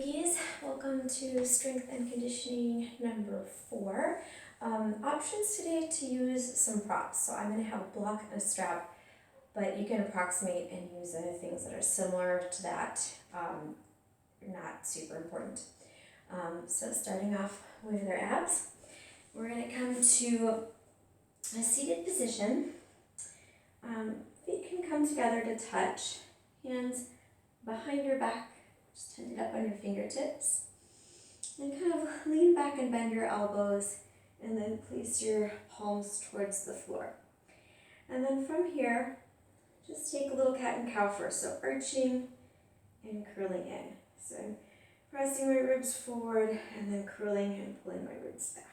beauties, welcome to strength and conditioning number 4. Options today to use some props. So I'm going to have a block and a strap, but you can approximate and use other things that are similar to that, not super important. So starting off with our abs, we're going to come to a seated position. Feet can come together to touch, hands behind your back, just tend it up on your fingertips, and kind of lean back and bend your elbows, and then place your palms towards the floor. And then from here, just take a little cat and cow first, so arching and curling in. So I'm pressing my ribs forward and then curling and pulling my ribs back.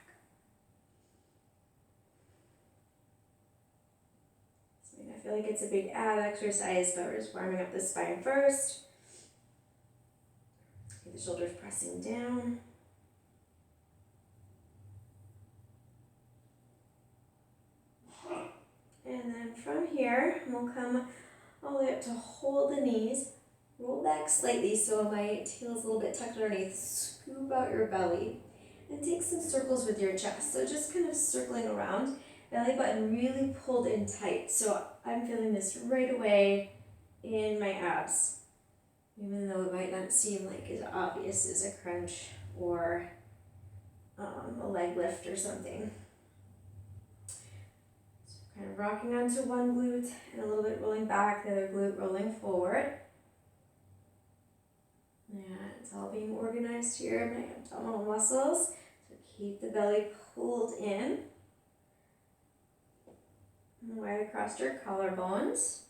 So I feel like it's a big ab exercise, but we're just warming up the spine first. The shoulders pressing down. And then from here, we'll come all the way up to hold the knees, roll back slightly so my tail is a little bit tucked underneath, scoop out your belly, and take some circles with your chest. So just kind of circling around, belly button really pulled in tight. So I'm feeling this right away in my abs, even though it might not seem like as obvious as a crunch or a leg lift or something. So kind of rocking onto one glute and a little bit rolling back, the other glute rolling forward. And it's all being organized here, my abdominal muscles. So keep the belly pulled in. And wide across your collarbones.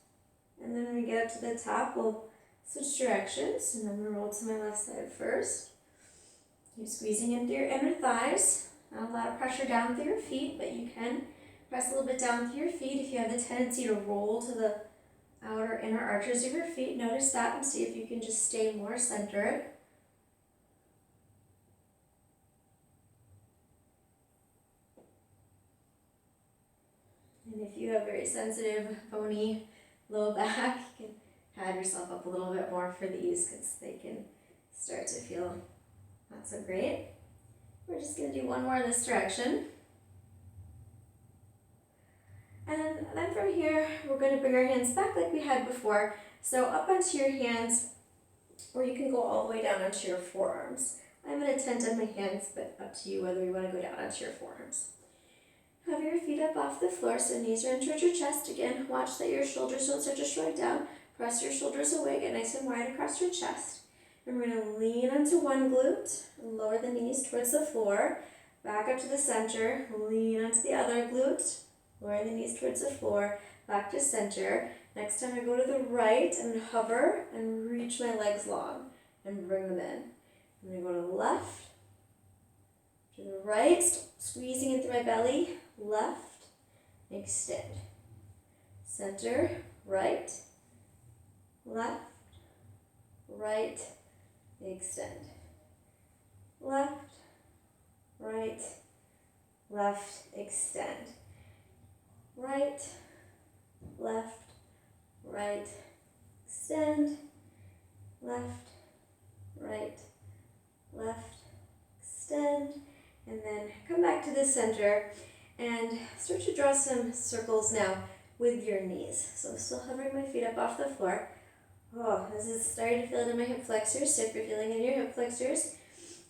And then when we get up to the top, we'll switch directions, and I'm going to roll to my left side first. Keep squeezing into your inner thighs. Not a lot of pressure down through your feet, but you can press a little bit down through your feet if you have the tendency to roll to the outer inner arches of your feet. Notice that and see if you can just stay more centered. And if you have very sensitive, bony low back, you can pad yourself up a little bit more for these because they can start to feel not so great. We're just going to do one more in this direction. And then from here, we're going to bring our hands back like we had before. So up onto your hands, or you can go all the way down onto your forearms. I'm going to tend on my hands, but up to you whether you want to go down onto your forearms. Hover your feet up off the floor so knees are in towards your chest. Again, watch that your shoulders don't start to shrug down. Press your shoulders away, get nice and wide across your chest. And we're going to lean onto one glute, lower the knees towards the floor, back up to the center, lean onto the other glute, lower the knees towards the floor, back to center. Next time I go to the right, I'm going to hover and reach my legs long and bring them in. I'm going to go to the left, to the right, squeezing into my belly, left, extend. Center, right, left, right, extend. Left, right, left, extend. Right, left, right, extend. Left, right, left, extend. And then come back to the center and start to draw some circles now with your knees. So still hovering my feet up off the floor. Oh, this is starting to feel it in my hip flexors. So if you're feeling in your hip flexors,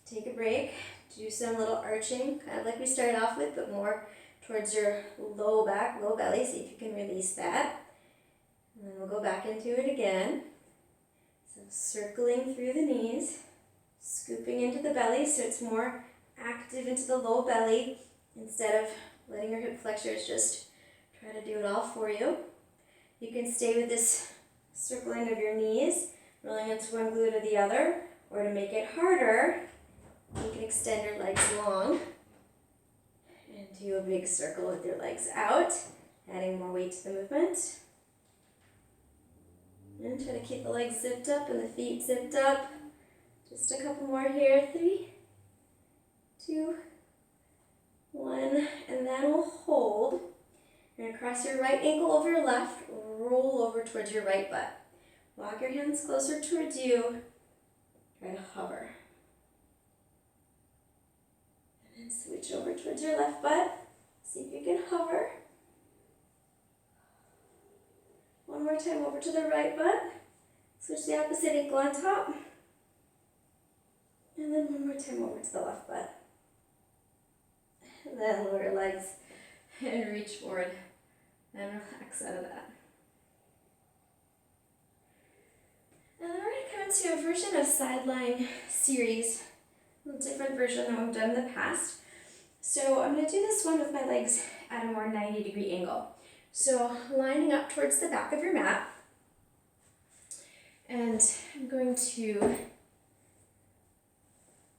take a break. Do some little arching, kind of like we started off with, but more towards your low back, low belly. See if you can release that. And then we'll go back into it again. So circling through the knees, scooping into the belly so it's more active into the low belly instead of letting your hip flexors just try to do it all for you. You can stay with this circling of your knees, rolling into one glute or the other, or to make it harder, you can extend your legs long and do a big circle with your legs out, adding more weight to the movement. And try to keep the legs zipped up and the feet zipped up. Just a couple more here. 3, 2, 1, and then we'll hold. You're going to cross your right ankle over your left, roll over towards your right butt. Walk your hands closer towards you. Try to hover. And switch over towards your left butt. See if you can hover. One more time over to the right butt. Switch the opposite ankle on top. And then one more time over to the left butt. And then lower your legs and reach forward and relax out of that. And then we're going to come into a version of side lying series, a little different version than we've done in the past. So I'm going to do this one with my legs at a more 90-degree angle. So lining up towards the back of your mat, and I'm going to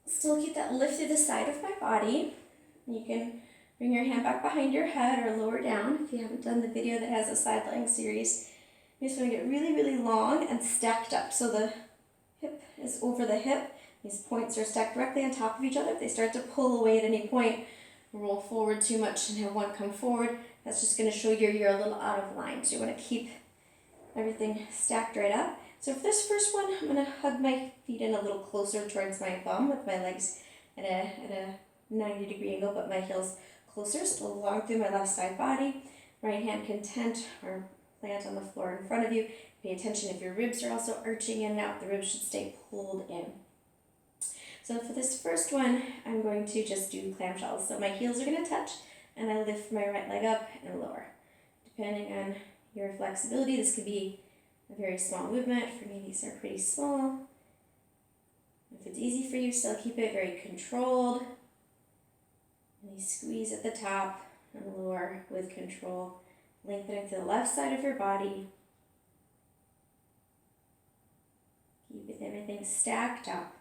still keep that lift through the side of my body. You can bring your hand back behind your head or lower down if you haven't done the video that has a side lying series. You just want to get really, really long and stacked up. So the hip is over the hip. These points are stacked directly on top of each other. If they start to pull away at any point, roll forward too much and have one come forward, that's just going to show you're a little out of line. So you want to keep everything stacked right up. So for this first one, I'm going to hug my feet in a little closer towards my bum with my legs at a 90-degree angle, but my heels closer, still long through my left side body. Right hand can tent or plant on the floor in front of you. Pay attention if your ribs are also arching in and out. The ribs should stay pulled in. So for this first one, I'm going to just do clamshells. So my heels are going to touch, and I lift my right leg up and lower. Depending on your flexibility, this could be a very small movement. For me, these are pretty small. If it's easy for you, still keep it very controlled. And you squeeze at the top and lower with control, lengthening to the left side of your body. Keep everything stacked up.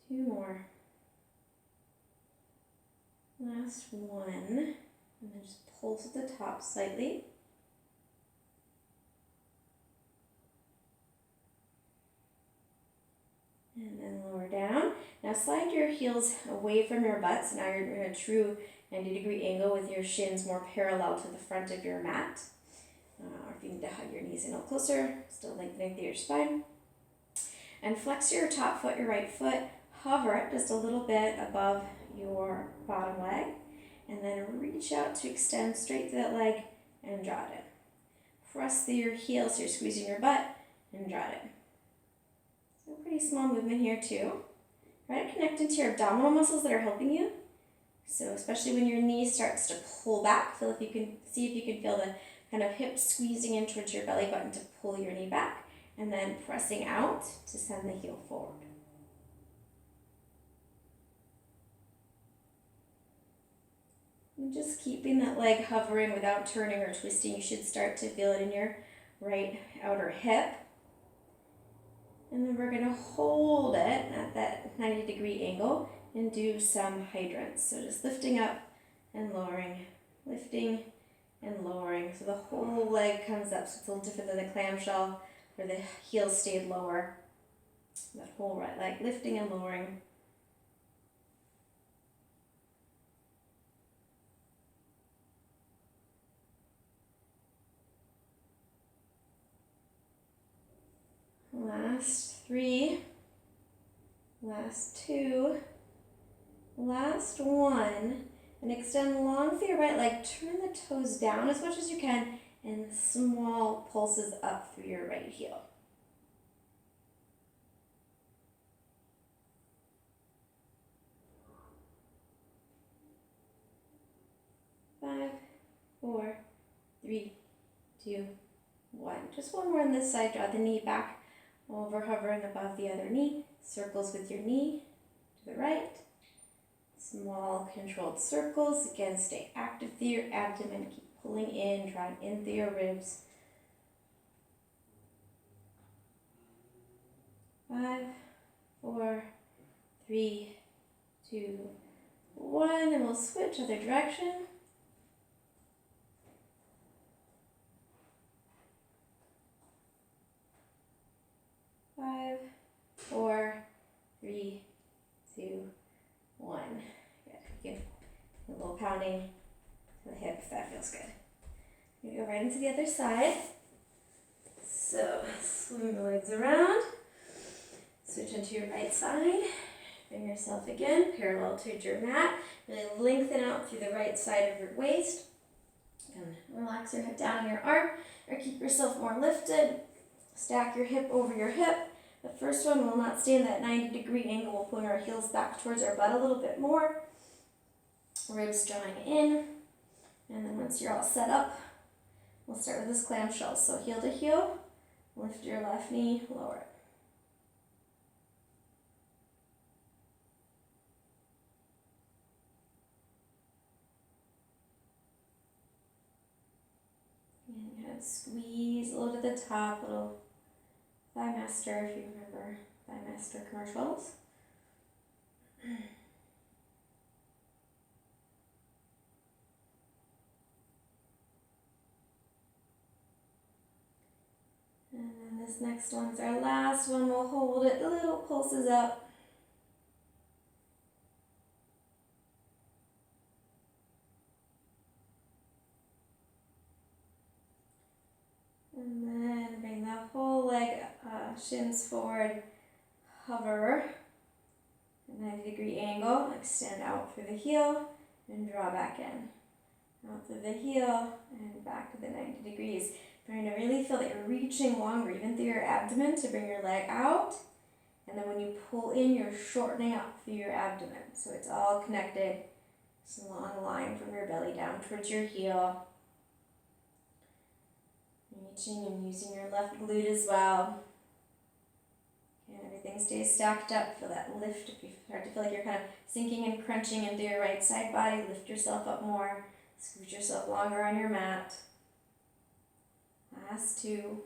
Two more. Last one. And then just pulse at the top slightly. And then lower down. Now slide your heels away from your butt. So now you're in a true 90-degree angle with your shins more parallel to the front of your mat. Or if you need to hug your knees in a little closer, still lengthening through your spine. And flex your top foot, your right foot. Hover it just a little bit above your bottom leg. And then reach out to extend straight through that leg and draw it in. Press through your heels, so you're squeezing your butt, and draw it in. So a pretty small movement here too. Try to connect into your abdominal muscles that are helping you. So especially when your knee starts to pull back, see if you can feel the kind of hip squeezing in towards your belly button to pull your knee back, and then pressing out to send the heel forward. And just keeping that leg hovering without turning or twisting. You should start to feel it in your right outer hip. And then we're going to hold it at that 90-degree angle and do some hydrants. So just lifting up and lowering, lifting and lowering. So the whole leg comes up. So it's a little different than the clamshell where the heels stayed lower. That whole right leg lifting and lowering. Last three, last two, last one, and extend long through your right leg. Turn the toes down as much as you can, and small pulses up through your right heel. Five, four, three, two, one. Just one more on this side. Draw the knee back over, hovering above the other knee. Circles with your knee to the right. Small controlled circles. Again, stay active through your abdomen. Keep pulling in, drawing in through your ribs. 5, 4, 3, 2, 1. And we'll switch other direction. 5, 4, 3, 2, 1. Good. You can a little pounding to the hip if that feels good. You go right into the other side. So swing the legs around. Switch into your right side. Bring yourself again parallel to your mat. Really lengthen out through the right side of your waist. And relax your head down on your arm, or keep yourself more lifted. Stack your hip over your hip. The first one will not stay in that 90-degree angle. We'll pull our heels back towards our butt a little bit more. Ribs drawing in. And then once you're all set up, we'll start with this clamshell. So heel to heel, lift your left knee, lower it. And kind of squeeze a little to the top, little Thigh Master, if you remember Thigh Master commercials. And then this next one's our last one. We'll hold it, little pulses up. And then bring the whole leg, shins forward, hover, 90-degree angle, extend out through the heel, and draw back in. Out through the heel, and back to the 90 degrees. Trying to really feel that you're reaching longer, even through your abdomen, to bring your leg out. And then when you pull in, you're shortening up through your abdomen. So it's all connected. It's a long line from your belly down towards your heel. Reaching and using your left glute as well. And everything stays stacked up. Feel that lift. If you start to feel like you're kind of sinking and crunching into your right side body, lift yourself up more. Scoot yourself longer on your mat. Last two.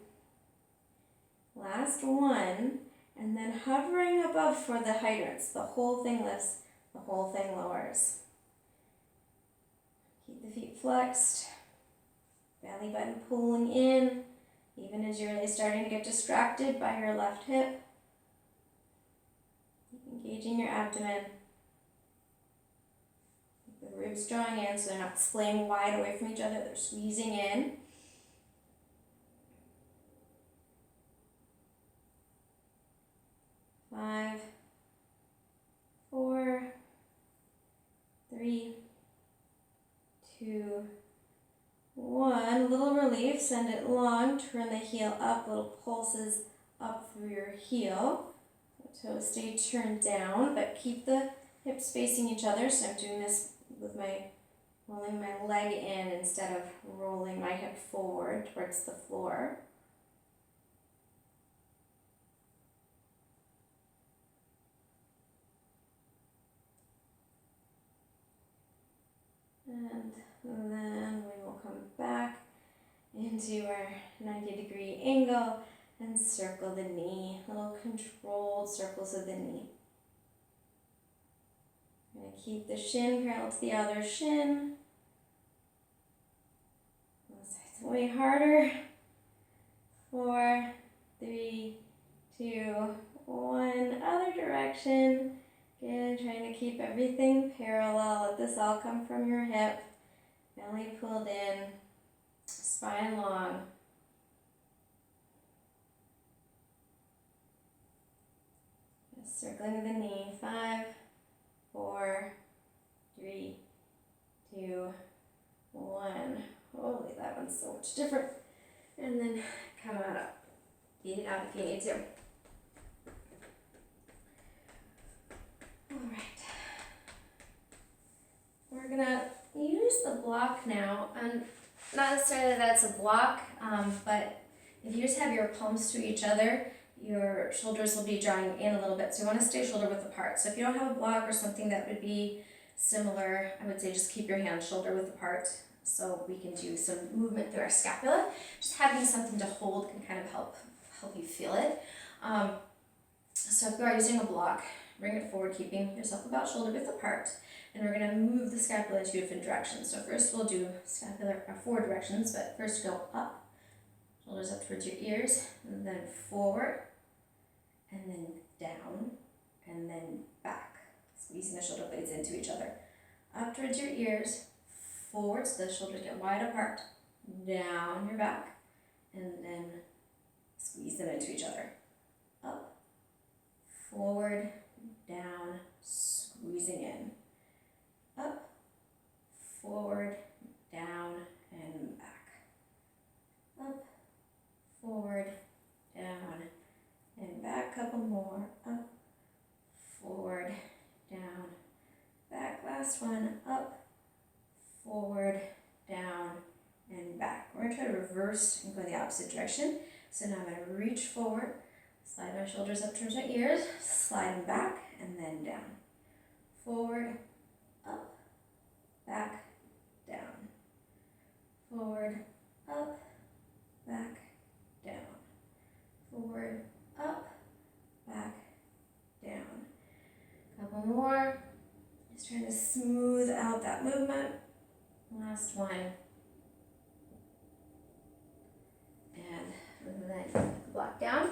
Last one. And then hovering above for the hydrants. The whole thing lifts, the whole thing lowers. Keep the feet flexed. Belly button pulling in, even as you're really starting to get distracted by your left hip. Keep engaging your abdomen. Keep the ribs drawing in so they're not splaying wide away from each other, they're squeezing in. Five, four, three, two, one. Little relief, send it long, turn the heel up, little pulses up through your heel. The toes stay turned down, but keep the hips facing each other. So I'm doing this with rolling my leg in instead of rolling my hip forward towards the floor. And then we will come back into our 90-degree angle and circle the knee. Little controlled circles of the knee. I'm going to keep the shin parallel to the other shin. This side's way harder. 4, 3, 2, 1. Other direction. Again, trying to keep everything parallel. Let this all come from your hip. Belly pulled in. Spine long. Just circling the knee. 5, 4, 3, 2, 1. Holy, that one's so much different. And then come on up. Beat it out if you need to. Alright, we're gonna use the block now, and not necessarily that it's a block, but if you just have your palms to each other, your shoulders will be drawing in a little bit, so you want to stay shoulder width apart. So if you don't have a block or something that would be similar, I would say just keep your hands shoulder width apart so we can do some movement through our scapula. Just having something to hold can kind of help you feel it. So if you are using a block, bring it forward, keeping yourself about shoulder width apart. And we're going to move the scapula in 2 different directions. So first we'll do scapular 4 directions, but first go up, shoulders up towards your ears, and then forward, and then down, and then back, squeezing the shoulder blades into each other. up towards your ears, forward so the shoulders get wide apart, down your back, and then squeeze them into each other. Up, forward, down, squeezing in. Up, forward, down, and back. Up, forward, down, and back. Couple more. Up, forward, down, back. Last one. Up, forward, down, and back. We're going to try to reverse and go the opposite direction. So now I'm going to reach forward, slide my shoulders up towards my ears, slide them back, and then down. Forward, up, back, down. Forward, up, back, down. Forward, up, back, down. Couple more. Just trying to smooth out that movement. Last one. And then block down.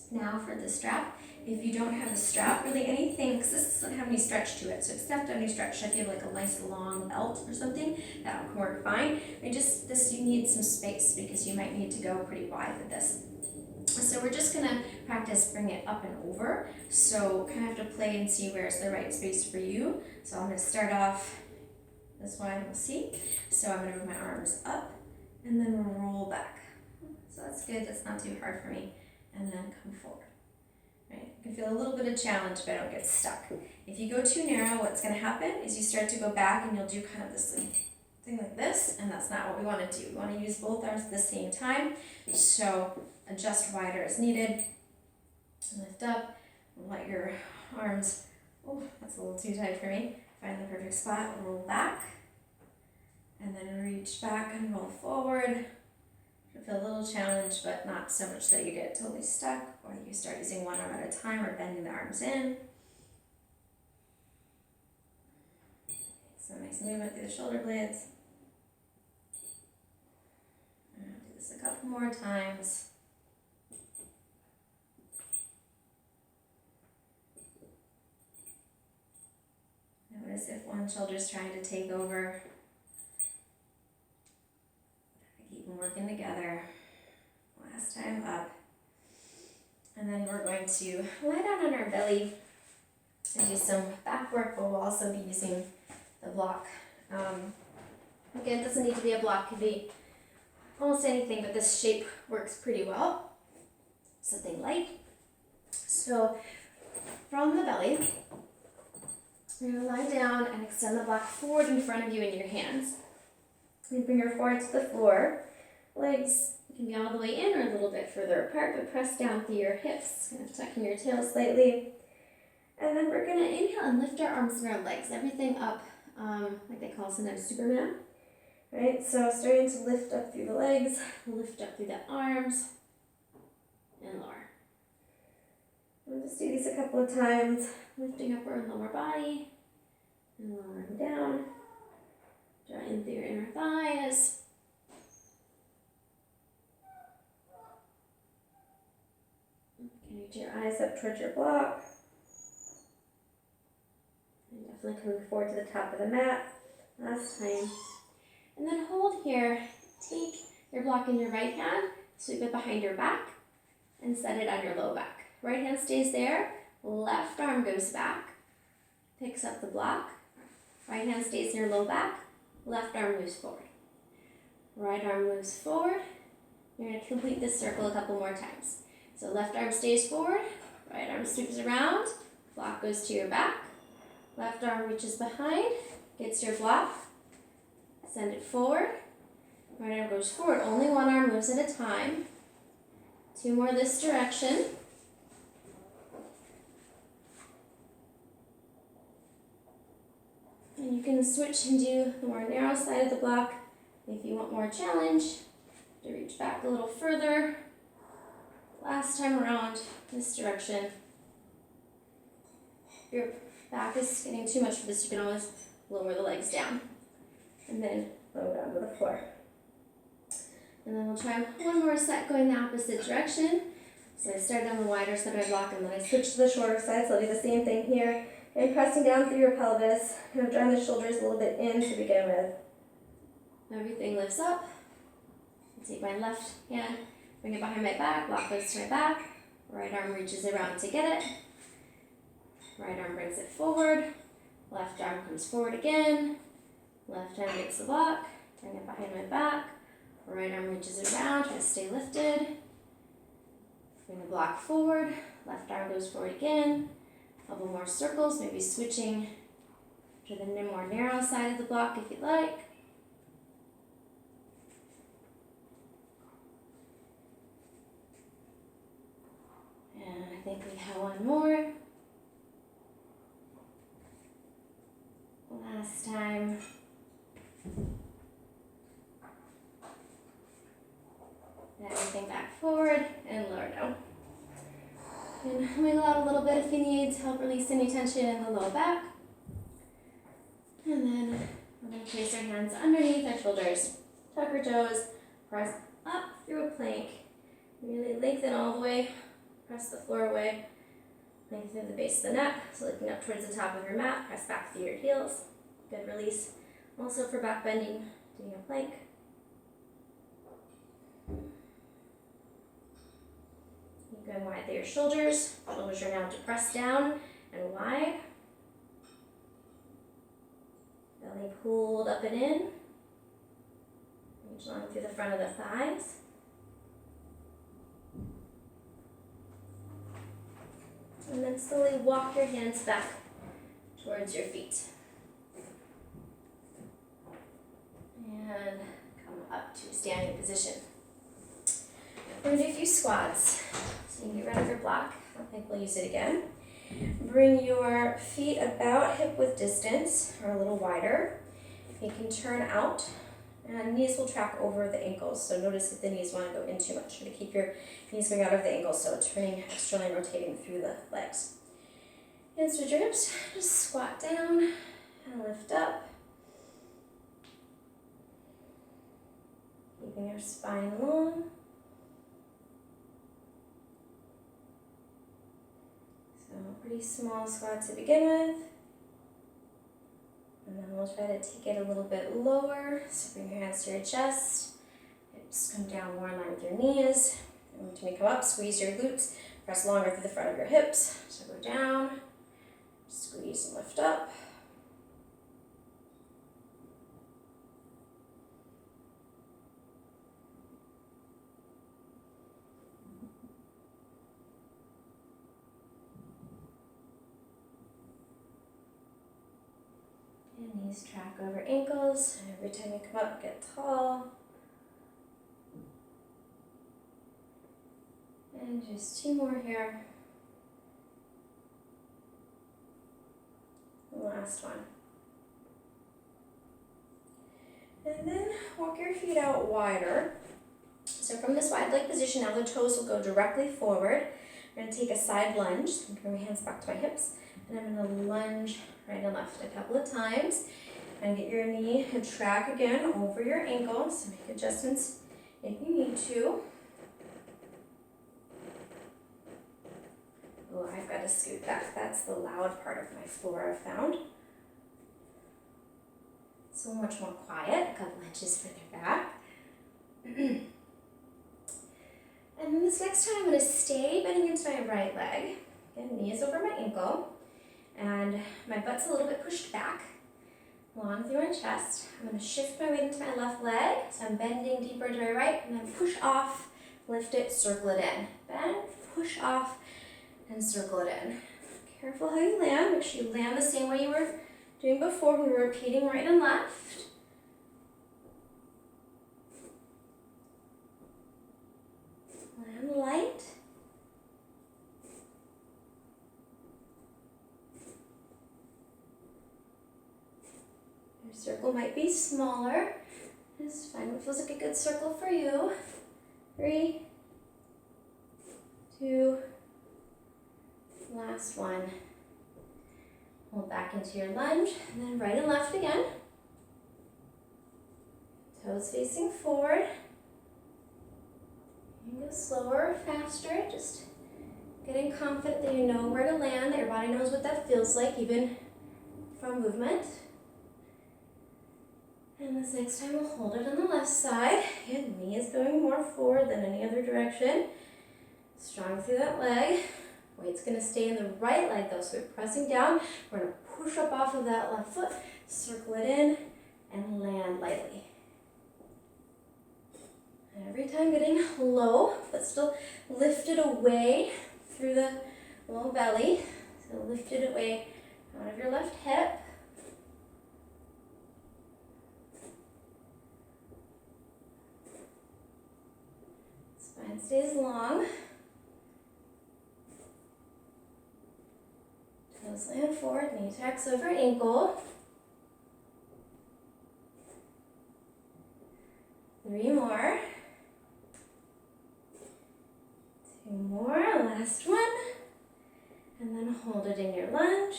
Now for the strap. If you don't have a strap, really anything, because this doesn't have any stretch to it, so if it's not any stretch, if you have like a nice long belt or something, that would work fine. You need some space because you might need to go pretty wide with this. So we're just going to practice bring it up and over. So kind of have to play and see where's the right space for you. So I'm going to start off this wide, we'll see. So I'm going to move my arms up and then roll back. So that's good, that's not too hard for me. And then come forward. Right? You can feel a little bit of challenge, but don't get stuck. If you go too narrow, what's going to happen is you start to go back and you'll do kind of this thing like this, and that's not what we want to do. We want to use both arms at the same time. So adjust wider as needed. Lift up, let your arms, oh, that's a little too tight for me. Find the perfect spot, roll back, and then reach back and roll forward. You'll feel a little challenge, but not so much that you get totally stuck, or you start using one arm at a time or bending the arms in. So nice movement through the shoulder blades. And I'll do this a couple more times. Notice if one shoulder's trying to take over. Keep them working together. Last time up. And then we're going to lie down on our belly and do some back work, but we'll also be using the block. Again, it doesn't need to be a block, it could be almost anything, but this shape works pretty well. Something light. So from the belly, you're going to lie down and extend the block forward in front of you in your hands. And bring your forehead to the floor. Legs can be all the way in or a little bit further apart, but press down through your hips, kind of tucking your tail slightly. And then we're going to inhale and lift our arms and our legs, everything up, like they call sometimes Superman. Right, so starting to lift up through the legs, lift up through the arms, and lower. We'll just do these a couple of times, lifting upper and lower body, and lowering down, drawing through your inner thighs. You can reach your eyes up towards your block. And definitely coming forward to the top of the mat. Last time. And then hold here. Take your block in your right hand, sweep it behind your back, and set it on your low back. Right hand stays there, left arm goes back, picks up the block, right hand stays in your low back, left arm moves forward. Right arm moves forward. You're going to complete this circle a couple more times. So left arm stays forward, right arm sweeps around, block goes to your back, left arm reaches behind, gets your block, send it forward, right arm goes forward. Only one arm moves at a time. Two more this direction. And you can switch and do the more narrow side of the block if you want more challenge. To reach back a little further. Last time around, this direction. If your back is getting too much for this, you can always lower the legs down. And then lower down to the floor. And then we'll try one more set going the opposite direction. So I started on the wider side of my block and then I switched to the shorter side, so I'll do the same thing here. And pressing down through your pelvis, drawing the shoulders a little bit in to begin with. Everything lifts up. Take my left hand, bring it behind my back, block goes to my back. Right arm reaches around to get it. Right arm brings it forward. Left arm comes forward again. Left hand gets the block, bring it behind my back. Right arm reaches around, try to stay lifted. Bring the block forward. Left arm goes forward again. A couple more circles, maybe switching to the more narrow side of the block if you'd like. And I think we have one more. Last time. Everything back forward and lower down. And wiggle out a little bit if you need to help release any tension in the low back. And then we're going to place our hands underneath our shoulders. Tuck our toes, press up through a plank. Really lengthen all the way, press the floor away. Lengthen the base of the neck, so looking up towards the top of your mat, press back through your heels. Good release. Also for back bending, doing a plank. Keep going wide through your shoulders. Shoulders are now depressed down and wide. Belly pulled up and in. Reach long through the front of the thighs. And then slowly walk your hands back towards your feet. And come up to a standing position. We're going to do a few squats. So you can get rid of your block. I don't think we'll use it again. Bring your feet about hip width distance or a little wider. You can turn out and knees will track over the ankles. So notice if the knees want to go in too much. Try to keep your knees going out of the ankles, so turning externally and rotating through the legs. And switch your hips. Just squat down and lift up. Keeping your spine long. So pretty small squat to begin with. And then we'll try to take it a little bit lower. So bring your hands to your chest. Hips come down more in line with your knees. And when you come up, squeeze your glutes. Press longer through the front of your hips. So go down, squeeze and lift up. And knees track over ankles. Every time you come up, get tall. And just two more here. The last one. And then walk your feet out wider. So from this wide leg position, now the toes will go directly forward. I'm going to take a side lunge. I'm going to bring my hands back to my hips. And I'm going to lunge right and left a couple of times. And get your knee and track again over your ankle. So make adjustments if you need to. Oh, I've got to scoot back. That's the loud part of my floor I've found. So much more quiet, a couple inches further back. And then this next time I'm going to stay bending into my right leg. Again, knees over my ankle. And my butt's a little bit pushed back, long through my chest. I'm going to shift my weight into my left leg. So I'm bending deeper into my right, and then push off, lift it, circle it in. Bend, push off, and circle it in. Careful how you land. Make sure you land the same way you were doing before when we were repeating right and left. Land light. Your circle might be smaller. Just find what feels like a good circle for you. 3, 2, last one. Hold back into your lunge, and then right and left again. Toes facing forward. You can go slower or faster, just Getting confident that you know where to land, that your body knows what that feels like, even from movement. And this next time we'll hold it on the left side. Good, knee is going more forward than any other direction. Strong through that leg. Weight's gonna stay in the right leg though, so we're pressing down. We're gonna push up off of that left foot, circle it in, and land lightly. And every time getting low, but still lifted away through the low belly. So lift it away out of your left hip. Spine stays long. Toes land forward, knee tracks over ankle. 3 more. 2 more, last one. And then hold it in your lunge.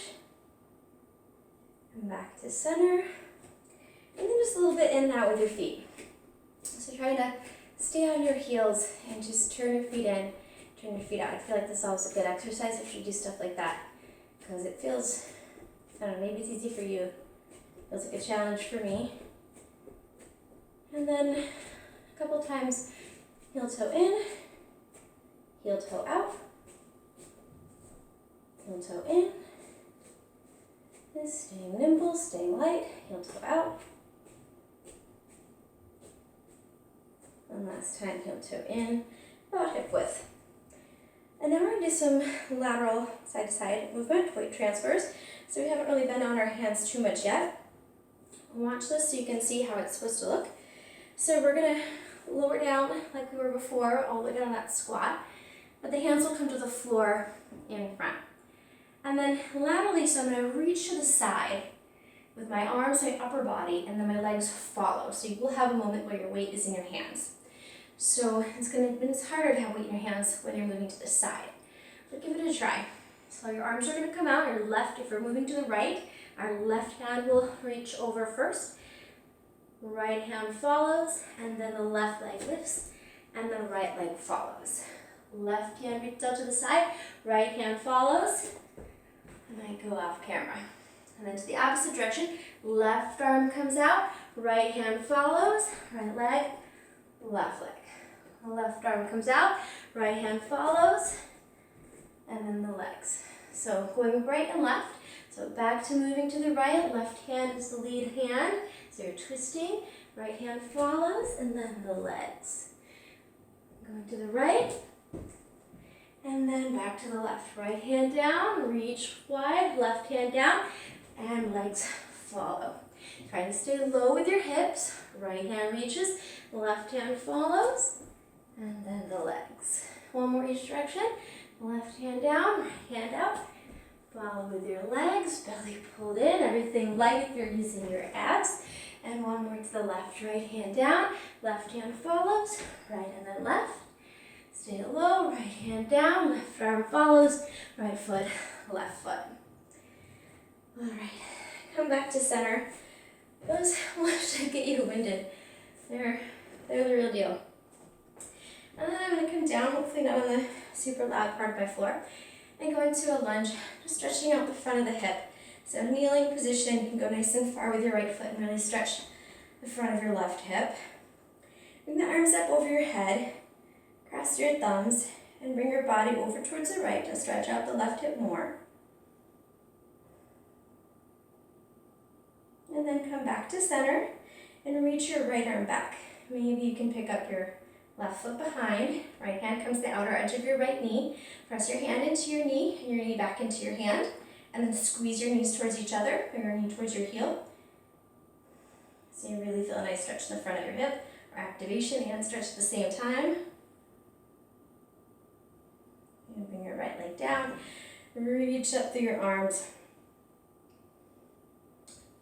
And back to center. And then just a little bit in and out with your feet. So try to stay on your heels and just turn your feet in, turn your feet out. I feel like this is always a good exercise if you do stuff like that. Because it feels, I don't know, maybe it's easy for you. It feels like a challenge for me. And then a couple times, heel toe in, heel toe out, heel toe in, and staying nimble, staying light, heel toe out. One last time, heel toe in, about hip width. And now we're going to do some lateral side-to-side movement, weight transfers. So we haven't really been on our hands too much yet. Watch this so you can see how it's supposed to look. So we're going to lower down like we were before, all the way down that squat. But the hands will come to the floor in front. And then laterally, so I'm going to reach to the side with my arms, my upper body, and then my legs follow. So you will have a moment where your weight is in your hands. So it's harder to have weight in your hands when you're moving to the side. But give it a try. So your arms are going to come out, your left, if we're moving to the right, our left hand will reach over first. Right hand follows, and then the left leg lifts, and the right leg follows. Left hand reaches out to the side, right hand follows, and I go off camera. And then to the opposite direction, left arm comes out, right hand follows, right leg, left leg. Left arm comes out, right hand follows, and then the legs. So going right and left. So back to moving to the right, left hand is the lead hand. So you're twisting, right hand follows, and then the legs. Going to the right, and then back to the left. Right hand down, reach wide, left hand down, and legs follow. Try to stay low with your hips. Right hand reaches, left hand follows, and then the legs. One more each direction. Left hand down, right hand out. Follow with your legs, belly pulled in, everything light if you're using your abs. And one more to the left, right hand down, left hand follows, right and then left. Stay low, right hand down, left arm follows, right foot, left foot. All right, come back to center. Those should get you winded. They're the real deal. And then I'm going to come down, hopefully not on the super loud part of my floor, and go into a lunge, just stretching out the front of the hip. So kneeling position, you can go nice and far with your right foot and really stretch the front of your left hip. Bring the arms up over your head, cross your thumbs, and bring your body over towards the right to stretch out the left hip more. And then come back to center and reach your right arm back. Maybe you can pick up your left foot behind. Right hand comes to the outer edge of your right knee. Press your hand into your knee and your knee back into your hand. And then squeeze your knees towards each other, bring your knee towards your heel. So you really feel a nice stretch in the front of your hip, or activation and stretch at the same time. And bring your right leg down, reach up through your arms.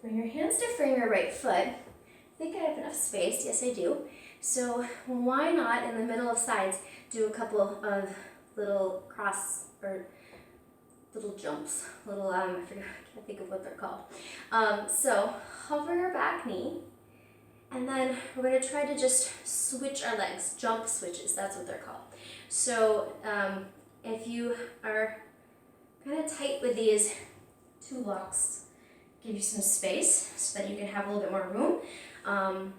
Bring your hands to frame your right foot. I think I have enough space, yes I do. So why not, in the middle of sides, do a couple of little cross, or little jumps, little, I can't think of what they're called. So hover your back knee, and then we're going to try to just switch our legs, jump switches, that's what they're called. So If you are kind of tight with these two locks, give you some space so that you can have a little bit more room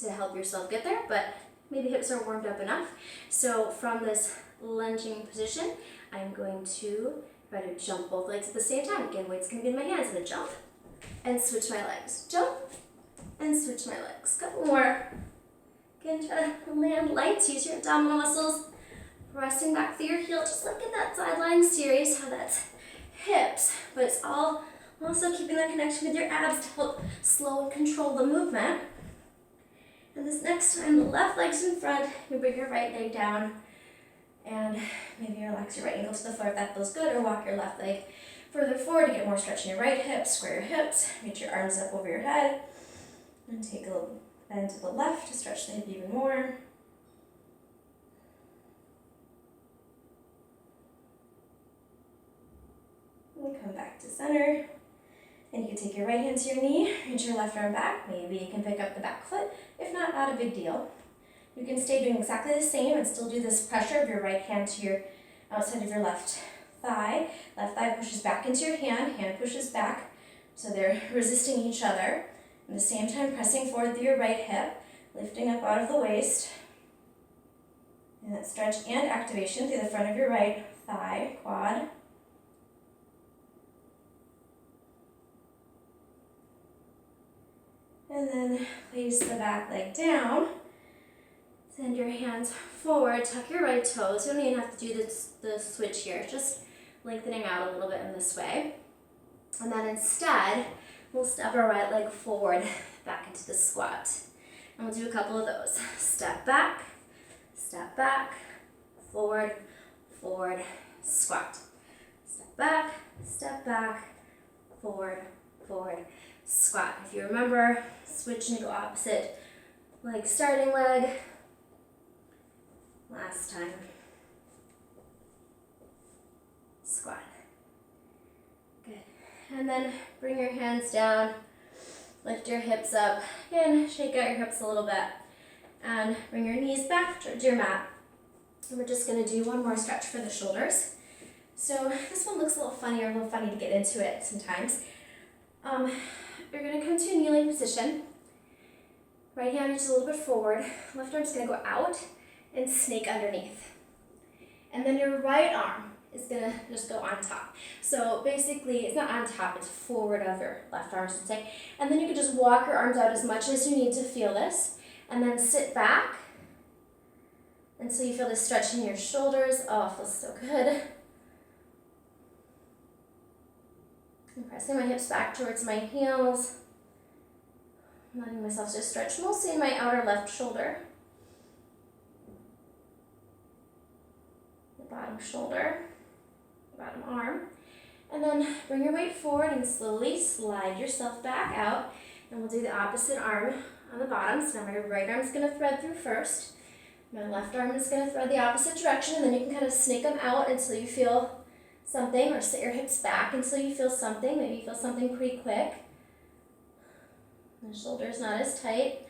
to help yourself get there, but maybe hips are warmed up enough. So from this lunging position, I'm going to try to jump both legs at the same time. Again, weight's gonna be in my hands. I'm gonna jump and switch my legs. Jump and switch my legs. Couple more. Again, try to land light. Use your abdominal muscles. Pressing back through your heel, just like in that side lying series, how that's hips, but it's all also keeping that connection with your abs to help slow and control the movement. And this next time, the left leg's in front, you bring your right leg down, and maybe relax your right ankle to the floor if that feels good, or walk your left leg further forward to get more stretch in your right hip. Square your hips, reach your arms up over your head, and take a little bend to the left to stretch the hip even more. And come back to center. And you can take your right hand to your knee, reach your left arm back. Maybe you can pick up the back foot. If not a big deal. You can stay doing exactly the same and still do this pressure of your right hand to your outside of your left thigh. Left thigh pushes back into your hand pushes back. So they're resisting each other. At the same time, pressing forward through your right hip, lifting up out of the waist. And that stretch and activation through the front of your right thigh, quad. And then place the back leg down. Send your hands forward, tuck your right toes. You don't even have to do the switch here, just lengthening out a little bit in this way. And then instead, we'll step our right leg forward back into the squat. And we'll do a couple of those. Step back, forward, forward, squat. Step back, forward, forward, squat. If you remember, switch and go opposite leg, starting leg. Last time. Squat. Good. And then bring your hands down, lift your hips up. Again, shake out your hips a little bit. And bring your knees back towards your mat. And we're just gonna do one more stretch for the shoulders. So this one looks a little funny to get into it sometimes. You're going to come to a kneeling position. Right hand reaches a little bit forward. Left arm's going to go out and snake underneath. And then your right arm is going to just go on top. So basically, it's not on top, it's forward of your left arm, I should say. And then you can just walk your arms out as much as you need to feel this. And then sit back until you feel the stretch in your shoulders. Oh, it feels so good. I'm pressing my hips back towards my heels, letting myself just stretch mostly in my outer left shoulder, the bottom shoulder, bottom arm, and then bring your weight forward and slowly slide yourself back out, and we'll do the opposite arm on the bottom. So now my right arm is going to thread through first, my left arm is going to thread the opposite direction, and then you can kind of snake them out until you feel something, or sit your hips back until you feel something. Maybe you feel something pretty quick. The shoulder's not as tight.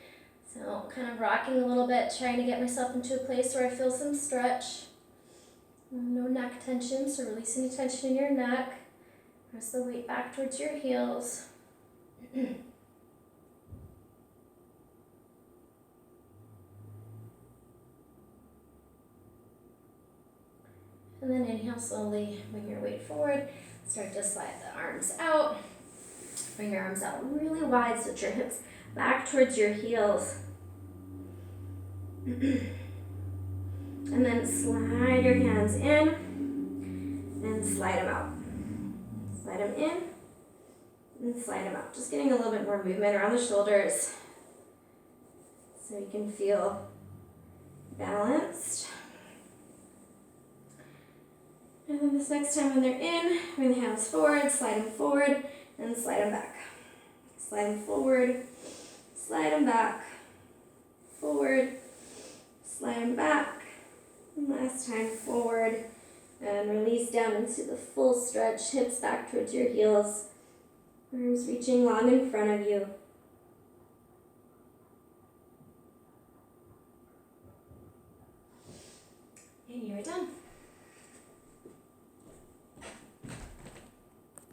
So kind of rocking a little bit, trying to get myself into a place where I feel some stretch. No neck tension, so release any tension in your neck. Press the weight back towards your heels. And then inhale slowly, bring your weight forward, start to slide the arms out. Bring your arms out really wide, switch your hips back towards your heels. And then slide your hands in and slide them out. Slide them in and slide them out. Just getting a little bit more movement around the shoulders so you can feel balanced. And then this next time when they're in, bring the hands forward, slide them forward, and slide them back. Slide them forward, slide them back, forward, slide them back. And last time forward, and release down into the full stretch, hips back towards your heels, arms reaching long in front of you. And you're done.